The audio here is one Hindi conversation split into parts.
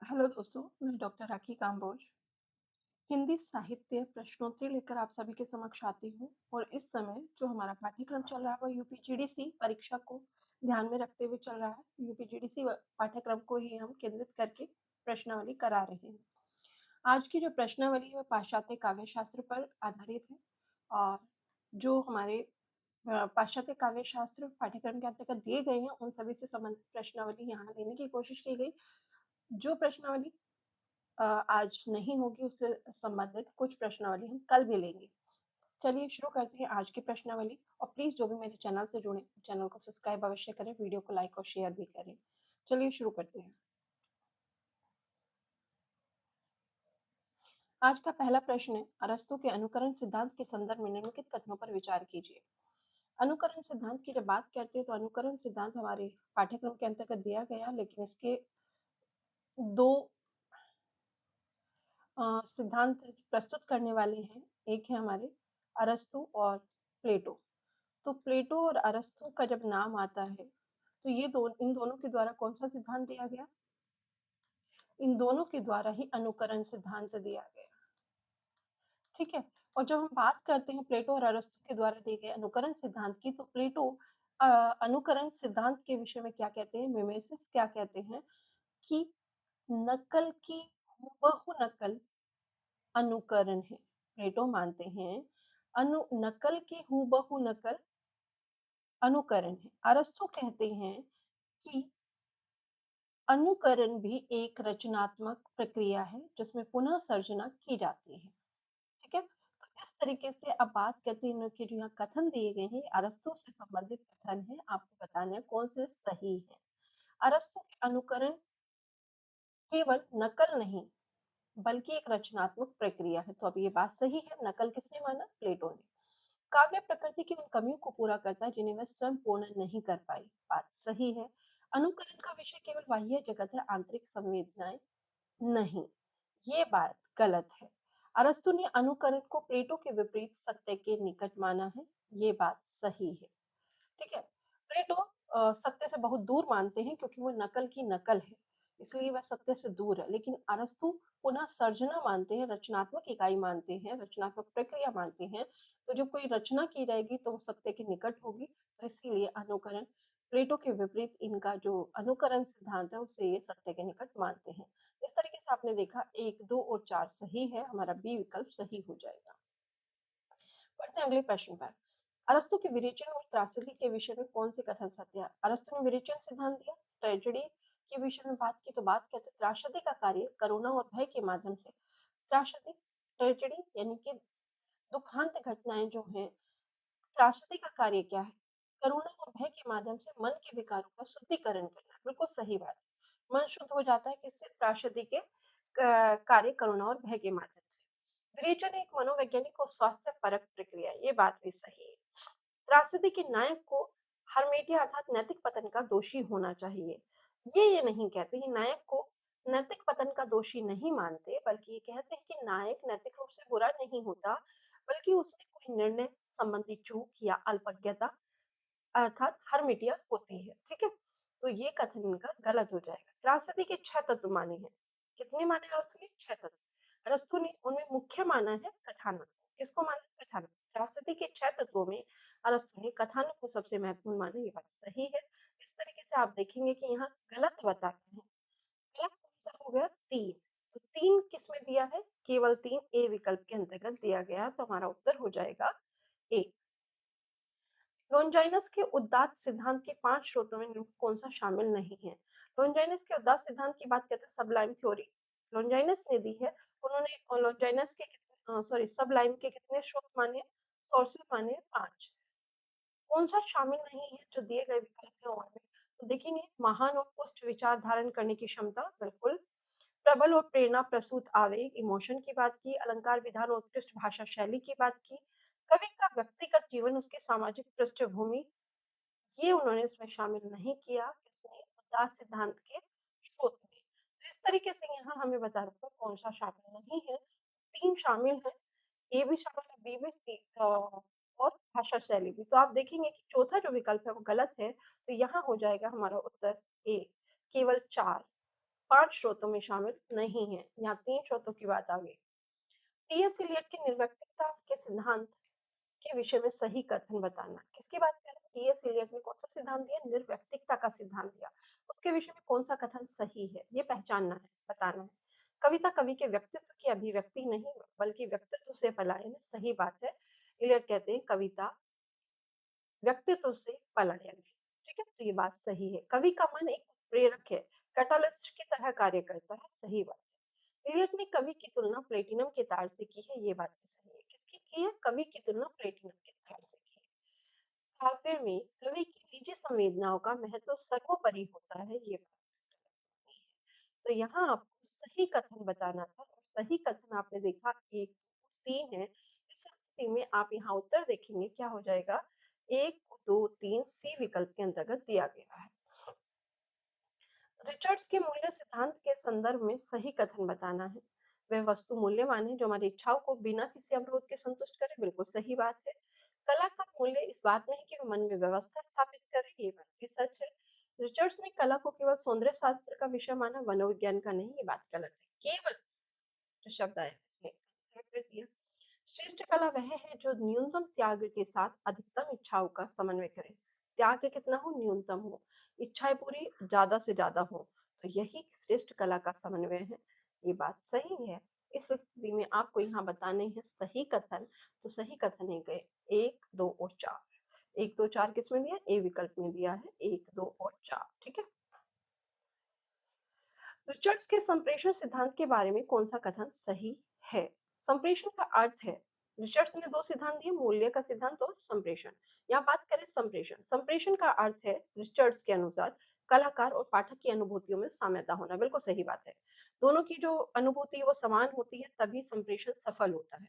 हेलो दोस्तों, मैं डॉक्टर राखी काम्बोज हिंदी साहित्य प्रश्नोत्तरी लेकर आप सभी के समक्ष आती हूँ और इस समय जो हमारा पाठ्यक्रम चल रहा है वो यूपीजीडीसी परीक्षा को ध्यान में रखते हुए चल रहा है। यूपीजीडीसी पाठ्यक्रम को ही हम केंद्रित करके प्रश्नावली करा रहे हैं। आज की जो प्रश्नावली है वो पाश्चात्य काव्य शास्त्र पर आधारित है और जो हमारे पाश्चात्य काव्य शास्त्र पाठ्यक्रम के अंतर्गत दिए गए हैं उन सभी से संबंधित प्रश्नावली यहाँ लेने की कोशिश की गई। जो प्रश्नावली आज नहीं होगी उससे संबंधित कुछ प्रश्नावली हम कल भी लेंगे। चलिए शुरू करते हैं आज की प्रश्नावली और प्लीज़ जो भी मेरे चैनल से जुड़े चैनल को सब्सक्राइब अवश्य करें, वीडियो को लाइक और शेयर भी करें। चलिए शुरू करते हैं। आज का पहला प्रश्न है, अरस्तू के अनुकरण सिद्धांत के संदर्भ में निम्नलिखित कथनों पर विचार कीजिए। अनुकरण सिद्धांत की जब बात करते हैं तो अनुकरण सिद्धांत हमारे पाठ्यक्रम के अंतर्गत दिया गया, लेकिन इसके दो सिद्धांत प्रस्तुत करने वाले हैं। एक है हमारे अरस्तू और प्लेटो। तो प्लेटो और अरस्तू का जब नाम आता है तो इन दोनों के द्वारा कौन सा सिद्धांत दिया गया? इन दोनों के द्वारा ही अनुकरण सिद्धांत दिया गया। ठीक है। और जब हम बात करते हैं प्लेटो और अरस्तू के द्वारा दिए गए अनुकरण सिद्धांत की, तो प्लेटो अनुकरण सिद्धांत के विषय में क्या कहते हैं, मिमेसिस क्या कहते हैं कि नकल की हूबहू नकल अनुकरण है। प्लेटो मानते हैं नकल की हूबहू नकल अनुकरण है। अरस्तु कहते हैं कि अनुकरण भी एक रचनात्मक प्रक्रिया है जिसमें पुनः सर्जना की जाती है। ठीक है। तो इस तरीके से अब बात करते हैं इनके जो यहाँ कथन दिए गए हैं अरस्तु से संबंधित कथन है, आपको बताना है कौन से सही है। अरस्तु के अनुकरण केवल नकल नहीं बल्कि एक रचनात्मक प्रक्रिया है। तो अब ये बात सही है। नकल किसने माना? प्लेटो ने। काव्य प्रकृति की उन कमियों को पूरा करता है जिन्हें वह स्वयं पूर्ण नहीं कर पाई। बात सही है। अनुकरण का विषय केवल बाह्य जगत है, आंतरिक संवेदनाएं नहीं। ये बात गलत है। अरस्तु ने अनुकरण को प्लेटो के विपरीत सत्य के निकट माना है। ये बात सही है। ठीक है। प्लेटो सत्य से बहुत दूर मानते हैं क्योंकि वो नकल की नकल है, इसलिए वह सत्य से दूर है। लेकिन अरस्तु पुनः सर्जना मानते हैं, रचनात्मक इकाई मानते हैं, रचनात्मक प्रक्रिया मानते हैं। तो जब कोई रचना की जाएगी तो वो सत्य के निकट होगी। तो इसीलिए अनुकरण प्लेटो के विपरीत इनका जो अनुकरण सिद्धांत है उसे ये सत्य के निकट मानते हैं। इस तरीके से आपने देखा 1, 2 और 4 सही है, हमारा बी विकल्प सही हो जाएगा। बढ़ते हैं अगले प्रश्न पर। अरस्तु के विरेचन और त्रासदी के विषय में कौन से कथन सत्य है? अरस्तु ने विरेचन सिद्धांत दिया। ट्रेजेडी के विषय में बात की तो बात कहते हैं त्रासदी का कार्य करुणा और भय के माध्यम से। त्रासदी ट्रेजेडी यानी कि दुखांत घटनाएं जो हैं, त्रासदी का कार्य क्या है? करुणा और भय के माध्यम से मन के विकारों का शुद्धिकरण करना। बिल्कुल सही बात है। मन शुद्ध हो जाता है किससे? त्रासदी के कार्य करुणा और भय के माध्यम से। विरेचन एक मनोवैज्ञानिक और स्वास्थ्य परक प्रक्रिया है। ये बात भी सही है। त्रासदी के नायक को हरमेटिया अर्थात नैतिक पतन का दोषी होना चाहिए। ये नहीं कहते, ये नायक को नैतिक पतन का दोषी नहीं मानते, बल्कि ये कहते हैं कि नायक नैतिक रूप से बुरा नहीं होता, बल्कि उसमें कोई निर्णय संबंधी चूक या अल्पज्ञता अर्थात हरमिटिया होती है। ठीक है। तो ये कथन इनका गलत हो जाएगा। त्रासदी के 6 तत्व माने हैं। कितने माने अरस्तु ने? 6 तत्व। अरस्तु ने उनमें मुख्य माना है कथानक। किसको माना? कथानक। त्रासदी के 6 तत्वों में अरस्तु ने कथानक को सबसे महत्वपूर्ण माना। ये बात सही है। इस तरीके से आप देखेंगे कि यहाँ गलत बता रहे हैं। गलत कौन सा हो गया? 3। तो 3 किसमें दिया है? केवल 3 ए विकल्प के अंतर्गत दिया गया, तो हमारा उत्तर हो जाएगा ए। लोनजाइनस के उदात्त सिद्धांत के 5 स्रोतों में निम्न कौन सा शामिल नहीं है? लोनजाइनस के उदात्त सिद्धांत की बात करते हैं सबलाइम थ्योरी। लोनजाइनस ने दी है। उन्होंने लोनजाइनस के सबलाइम के कितने स्रोत माने? सोर्सेज माने 5। कौन सा शामिल नहीं है जो दिए गए विकल्प है उनमें? तो देखेंगे महान और पुष्ट विचार धारण करने की क्षमता, बिल्कुल। प्रबल और प्रेरणा प्रसूत आवेग, इमोशन की बात की। अलंकार विधान और उत्कृष्ट भाषा शैली की बात की। कवि का व्यक्तिगत जीवन, उसकी सामाजिक पृष्ठभूमि, ये उन्होंने इसमें शामिल नहीं किया। किसने? उदास सिद्धांत के स्रोत में। तो इस तरीके से यहाँ हमें बता रखा कौन सा शामिल नहीं है। 3 शामिल है, ए भी शामिल है, बी भी और भाषा शैली भी। तो आप देखेंगे कि चौथा जो विकल्प है वो गलत है। तो यहाँ हो जाएगा हमारा उत्तर ए, केवल 4। 5 स्रोतों में शामिल नहीं है। यहाँ 3 स्रोतों की बात आ गई। टीएस इलियट की निर्व्यक्तिकता के सिद्धांत के विषय में सही कथन बताना। किसकी बात कर रहे हैं? टीएस इलियट ने कौन-सा सिद्धांत दिया? निर्व्यक्तिकता का सिद्धांत दिया। उसके विषय में कौन-सा कथन सही है, ये पहचानना है, बताना है। कविता कवि के व्यक्तित्व की अभिव्यक्ति नहीं, बल्कि व्यक्तित्व से पलायन है, सही बात है। इलियट कहते हैं कविता व्यक्तित्व से पलायन है। ठीक है? तो ये बात सही है। कवि का मन एक प्रेरक है, कैटालिस्ट की तरह कार्य करता है, सही बात है। इलियट ने कवि की तुलना प्लेटिनम के तार से की है, ये बात भी सही है। किसकी की है? कवि की तुलना प्लेटिनम के तार से की है। काव्य में कवि की निजी संवेदनाओं का महत्व सर्वोपरि होता है, ये बात नहीं है। तो यहाँ आपको सही कथन बताना था और सही कथन आपने देखा 1, 3 है। इस स्थिति में आप यहाँ उत्तर देखेंगे क्या हो जाएगा? 1, 2, 3 सी विकल्प के अंतर्गत दिया गया है। रिचर्ड्स के मूल्य सिद्धांत के संदर्भ में सही कथन बताना है। वह वस्तु मूल्यवान है जो हमारी इच्छाओं को बिना किसी अवरोध के संतुष्ट करे, बिल्कुल सही बात है। कला का मूल्य इस बात में है कि वह मन में व्यवस्था स्थापित करे, ये बात भी सच है। रिचर्ड्स ने कला को केवल सौंदर्य शास्त्र का विषय माना, मनोविज्ञान का नहीं, ये बात गलत है। केवल जो शब्द आया इसने कर दिया। श्रेष्ठ कला वह है जो न्यूनतम त्याग के साथ अधिकतम इच्छाओं का समन्वय करे। त्याग कितना हो? न्यूनतम हो। इच्छाएं पूरी ज्यादा से ज्यादा हो, तो यही श्रेष्ठ कला का समन्वय है। ये बात सही है। इस स्थिति में आपको यहाँ बताने हैं सही कथन। तो सही कथन है गए 1, 2 और 4। 1, 2, 4 किसमें दिया? ए विकल्प में दिया है 1, 2 और 4। ठीक है। रिचर्ड्स के संप्रेषण सिद्धांत के बारे में कौन सा कथन सही है? संप्रेषण का अर्थ है, रिचर्ड्स ने दो सिद्धांत दिए, मूल्य का सिद्धांत और संप्रेषण। यहाँ बात करें संप्रेषण, संप्रेषण का अर्थ है रिचर्ड्स के अनुसार कलाकार और पाठक की अनुभूतियों में साम्यता होना, बिल्कुल सही बात है। दोनों की जो अनुभूति है वो समान होती है, तभी संप्रेषण सफल होता है।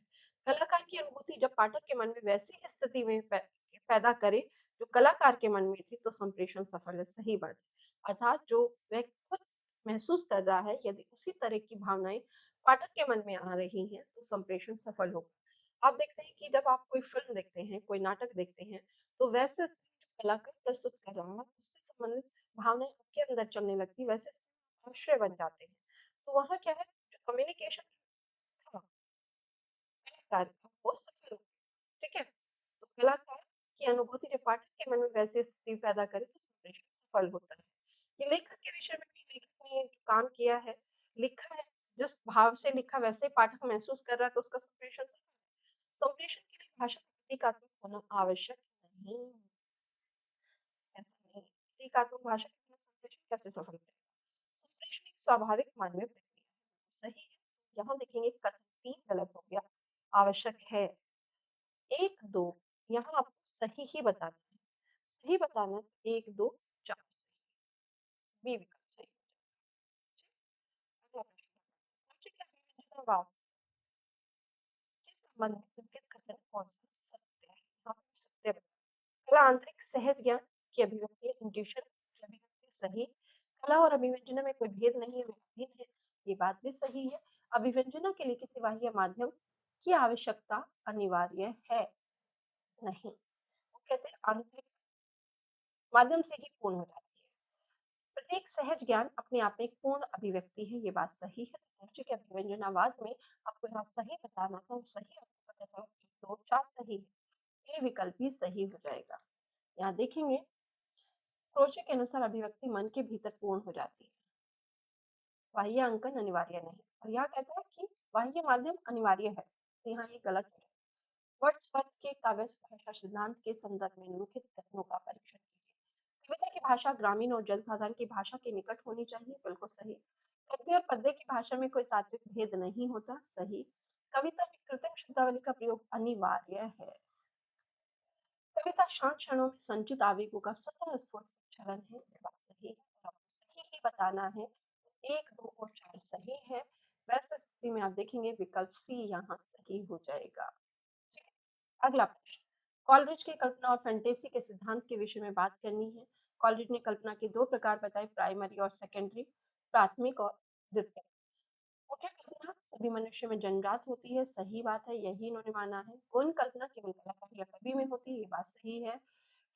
कलाकार की अनुभूति जब पाठक के मन में वैसी स्थिति में पैदा करे जो कलाकार के मन में थी, तो संप्रेषण सफल है, सही बात है। अर्थात जो वह खुद महसूस कर रहा है, यदि उसी तरह की भावनाएं पाठक के मन में आ रही हैं, तो संप्रेषण सफल होगा। आप देखते हैं कि जब आप कोई फिल्म देखते हैं, कोई नाटक देखते हैं, तो वैसे जो कलाकार प्रस्तुत कर रहा है, उससे संबंधित भावनाएं आपके अंदर चलने लगती, वैसे आश्चर्य बन जाते हैं। तो वहाँ क्या है, जो कम्युनिकेशन था कलाकार का, वो सफल हो। ठीक है? तो कलाकार की अनुभूति जब पाठक के मन में वैसी स्थिति पैदा करे, तो संप्रेषण सफल होता है। ये लेखक के विषय में भी लेखक ने जो काम किया है, लिखा है, जिस भाव से लिखा वैसे ही पाठक महसूस कर रहा है, तो उसका संप्रेषण सफल है। संप्रेषण के लिए भाषा का प्रतीकात्मक होना आवश्यक नहीं, ऐसा नहीं है। प्रतीकात्मक भाषा के बिना संप्रेषण कैसे सफल रहेगा? संप्रेषण एक स्वाभाविक मानवीय प्रक्रिया है, सही है। यहाँ देखेंगे कथन 3 गलत हो गया, आवश्यक है। 1, 2 यहाँ आपको सही ही बताना है। सही बताना है 1, 2, 4 सही। बी विकल्प सही हो जाएगा। अगला प्रश्न। उच्च के अभिव्यंजनावाद के संबंध में निम्नलिखित कथन कौन सा सत्य है? यहाँ पर सत्य कला आंतरिक सहज ज्ञान की अभिव्यक्ति है, इंट्यूशन की अभिव्यक्ति सही। कला और अभिव्यंजना में कोई भेद नहीं है, वे अभिन्न है, ये बात भी सही है। अभिव्यंजना के लिए किसी बाह्य माध्यम की आवश्यकता अनिवार्य है नहीं। वो कहते हैं आंतरिक माध्यम से ही पूर्ण हो जाती है। प्रत्येक सहज ज्ञान अपने आप में एक पूर्ण अभिव्यक्ति है, ये बात सही है। नीचे के अभिव्यंजनावाद में आपको यहाँ सही बताना था, सही आपको पता था 1, 2, 4 सही है। ये विकल्प भी सही हो जाएगा। यहाँ देखेंगे क्रोचे के अनुसार अभिव्यक्ति मन के भीतर पूर्ण हो जाती है, बाह्य अंकन अनिवार्य नहीं। और यहाँ कहता है कि बाह्य माध्यम अनिवार्य है, तो यहाँ ये गलत है। वर्ड्सवर्थ के काव्य भाषा सिद्धांत के संदर्भ में निम्नलिखित कथनों का परीक्षण कीजिए। कविता की भाषा ग्रामीण और जनसाधारण की भाषा के निकट होनी चाहिए, बिल्कुल सही। गद्य और पद्य की भाषा में कोई तात्विक भेद नहीं होता, सही। कविता में कृत्रिम शब्दावली का प्रयोग अनिवार्य है। कविता शांत क्षणों में संचित आवेगों का स्वतः स्फुट उच्चारण है, ये बात सही है। और आपको सही ही बताना है, 1, 2 और 4 सही है। वैसे स्थिति में आप देखेंगे विकल्प सी यहाँ सही हो जाएगा। ठीक है। अगला प्रश्न। कॉलरिज की कल्पना और फैंटेसी के सिद्धांत के विषय में बात करनी है। कॉलरिज ने कल्पना के 2 प्रकार बताए, प्राइमरी और सेकेंडरी, प्राथमिक और द्वितीयक। मुख्य कल्पना सभी मनुष्य में जन्मजात होती है, सही बात है, यही इन्होंने माना है। गौण कल्पना केवल कलाकार या कवि में होती है, ये बात सही है।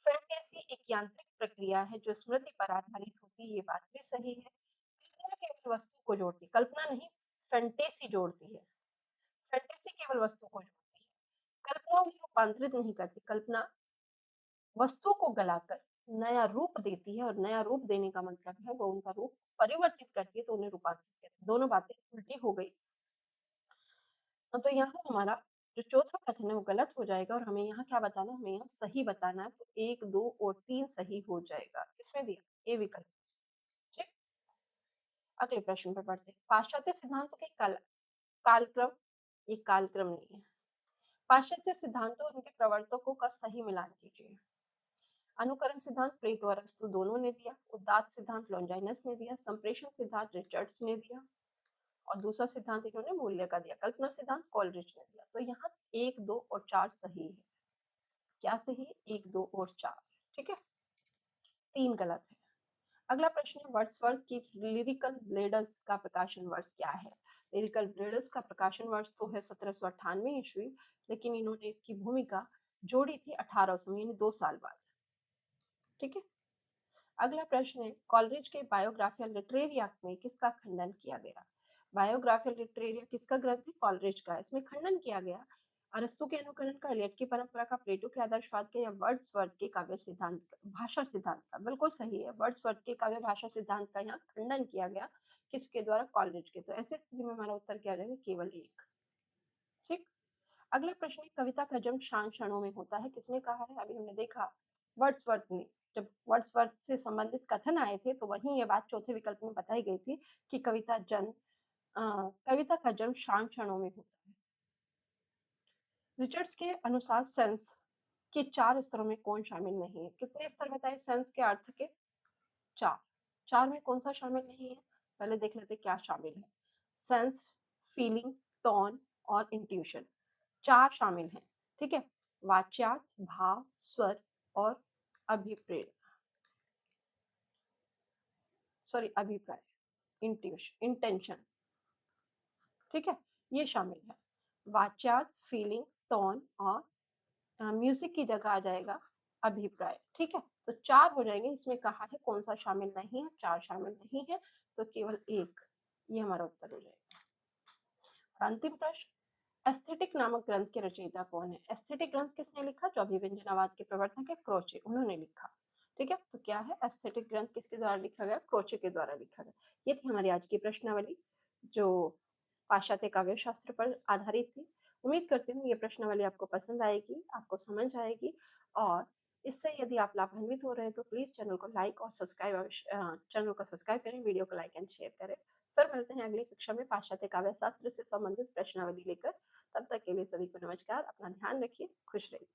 फैंटेसी एक यांत्रिक प्रक्रिया है जो स्मृति पर आधारित होती है, ये बात भी सही है। कल्पना केवल जोड़ती है, कल्पना नहीं, फैंटेसी जोड़ती है। फैंटेसी केवल वस्तु को जोड़ती है, कल्पना उन्हें रूपांतरित नहीं करती। कल्पना वस्तुओं को गलाकर नया रूप देती है और नया रूप देने का मतलब है वो उनका रूप परिवर्तित करती है तो उन्हें रूपांतरित करती है। दोनों बातें उल्टी हो गई। तो यहाँ हमारा जो चौथा कथन है वो गलत हो जाएगा और हमें यहाँ क्या बताना है, हमें यहाँ सही बताना है। तो 1, 2 और 3 सही हो जाएगा। किसमें दिया? ए विकल्प। ठीक, अगले प्रश्न पे बढ़ते हैं। पाश्चात्य सिद्धांतों के कालक्रम, ये कालक्रम नहीं है। पाश्चात्य सिद्धांतों और उनके प्रवर्तकों का सही मिलान कीजिए। अनुकरण सिद्धांत प्लेटो और अरस्तु दोनों ने दिया, उदात्त सिद्धांत लॉन्जाइनस ने दिया, संप्रेषण सिद्धांत रिचर्ड्स ने दिया और दूसरा सिद्धांत इन्होंने मूल्य का दिया। कल्पना सिद्धांत कॉलरिज ने दिया। तो यहाँ 1, 2 और 4 सही है। क्या सही है? 1, 2 और 4। ठीक है, 3 गलत है। अगला प्रश्न है, वर्ड्सवर्थ की लिरिकल ब्लेडर्स का प्रकाशन वर्ष क्या है? लिरिकल ब्लेडर्स का प्रकाशन वर्ष तो है 1798 ईस्वी, लेकिन इन्होंने इसकी भूमिका जोड़ी थी 1800 यानी 2 साल बाद। ठीक है, अगला प्रश्न है, कॉलरिज के बायोग्राफिया लिटरेरिया में किसका खंडन किया गया? बायोग्राफिया लिटरेरिया किसका ग्रंथ है? कॉलरिज का। इसमें खंडन किया गया अरस्तु के अनुकरण का, एलियट की परंपरा का, प्लेटो के आदर्शवाद के या वर्ड्सवर्थ के काव्य सिद्धांत का, भाषा सिद्धांत का। बिल्कुल सही है, वर्ड्सवर्थ के काव्य भाषा सिद्धांत का यहाँ खंडन किया गया। किसके द्वारा? कॉलरिज के। तो ऐसी स्थिति में हमारा उत्तर क्या रहेगा? केवल 1। ठीक, अगला प्रश्न है, कविता का जन्म शांत क्षणों में होता है, किसने कहा है? अभी हमने देखा वर्ड्सवर्थ ने। जब वर्ड्सवर्थ से संबंधित कथन आए थे तो वहीं ये बात चौथे विकल्प में बताई गई थी कि कविता का जन्म शांत क्षणों में होता है। रिचर्ड्स के अनुसार सेंस के 4 स्तरों में कौन शामिल नहीं है? कितने स्तर बताए सेंस के अर्थ के? 4। 4 में कौन सा शामिल नहीं है? पहले देख लेते क्या शामिल है। सेंस, फीलिंग, टोन और इंट्यूशन, 4 शामिल हैं। ठीक है, वाच्यार्थ, भाव, स्वर और अभिप्रेरणा, सॉरी अभिप्राय, इंट्यूशन, इंटेंशन। ठीक है, ये शामिल है। वाच्यार्थ, फीलिंग, टोन और म्यूजिक की जगह आ जाएगा अभिप्राय। ठीक है, तो 4 हो जाएंगे। इसमें कहा है कौन सा शामिल नहीं है? 4 शामिल नहीं है, तो केवल 1, ये हमारा उत्तर हो जाएगा। और अंतिम प्रश्न, एस्थेटिक नामक ग्रंथ के रचयिता कौन है? एस्थेटिक ग्रंथ किसने लिखा? जो अभिव्यंजनावाद के प्रवर्तक है क्रोचे, उन्होंने लिखा। ठीक है, तो क्या है? एस्थेटिक ग्रंथ किसके द्वारा लिखा गया? क्रोचे के द्वारा लिखा गया। ये थी हमारी आज की प्रश्नावली जो पाश्चात्य काव्य शास्त्र पर आधारित थी। उम्मीद करती हूँ ये प्रश्नावली आपको पसंद आएगी, आपको समझ आएगी और इससे यदि आप लाभान्वित हो रहे हैं तो प्लीज चैनल को लाइक और सब्सक्राइब, चैनल को सब्सक्राइब करें, वीडियो को लाइक एंड शेयर करें। फिर मिलते हैं अगली कक्षा में पाश्चात्य काव्य शास्त्र से संबंधित प्रश्नावली लेकर। तब तक के लिए सभी को नमस्कार, अपना ध्यान रखिए, खुश रहिए।